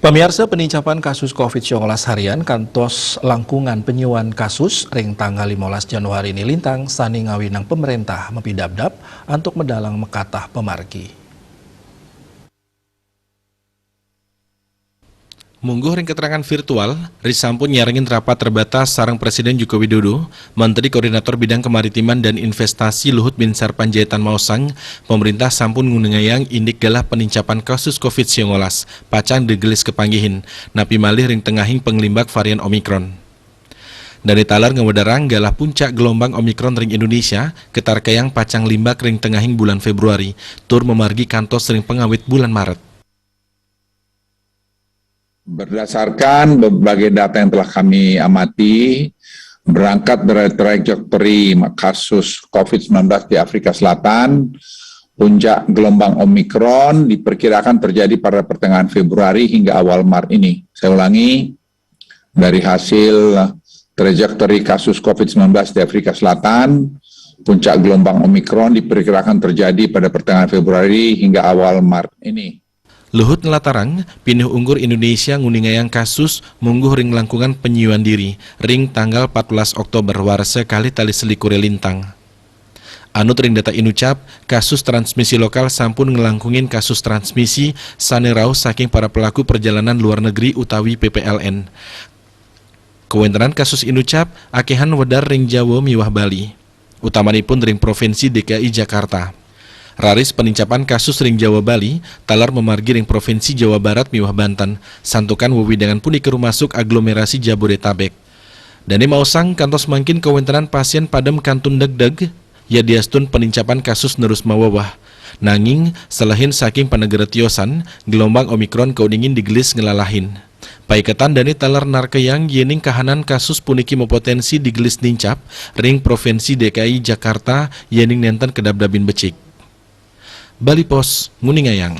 Pemirsa, penincapan kasus COVID-19 harian kantos langkungan penyuan kasus ring tanggal 15 Januari ini lintang sani ngawinang pemerintah mempidabdap untuk medalang mekatah pemargi. Mungguh ring keterangan virtual, risampun nyaringin rapat terbatas sareng Presiden Joko Widodo, Menteri Koordinator Bidang Kemaritiman dan Investasi Luhut Binsar Panjaitan Mausang, pemerintah sampun ngunengayang indik galah penincapan kasus COVID-19, pacang degelis kepanggihin, napi malih ring tengahing penglimbak varian Omikron. Dari talar ngewedarang galah puncak gelombang Omikron ring Indonesia, ketarkayang pacang limbak ring tengahing bulan Februari, tur memargi kantos ring pengawit bulan Maret. Berdasarkan berbagai data yang telah kami amati, berangkat dari trajektori kasus COVID-19 di Afrika Selatan, puncak gelombang Omikron diperkirakan terjadi pada pertengahan Februari hingga awal Maret ini. Saya ulangi, dari hasil trajektori kasus COVID-19 di Afrika Selatan, puncak gelombang Omikron diperkirakan terjadi pada pertengahan Februari hingga awal Maret ini. Luhut ngelatarang, pinuh unggur Indonesia nguningayang kasus mungguh ring langkungan penyuan diri, ring tanggal 14 Oktober warse kali tali selikure lintang. Anut ring data inucap, kasus transmisi lokal sampun ngelangkungin kasus transmisi sanerau saking para pelaku perjalanan luar negeri utawi PPLN. Kewentenan kasus inucap, akehan wedar ring Jawa miwah Bali, utamanipun ring Provinsi DKI Jakarta. Raris penincapan kasus ring Jawa Bali, talar memargi ring Provinsi Jawa Barat miwah Banten, santukan wewidangan puni kerumasuk aglomerasi Jabodetabek. Dani mausang kantos mangkin kewentenan pasien padem kantun deg-deg, ya diastun penincapan kasus nerus mawawah. Nanging, selahin saking panegara tiosan, gelombang Omikron kaudingin digelis ngelalahin. Paiketan dani talar narkeyang yening kahanan kasus puniki mempotensi digelis nincap, ring Provinsi DKI Jakarta yening nenten kedabdabin becik. Bali Pos, Nguningayang.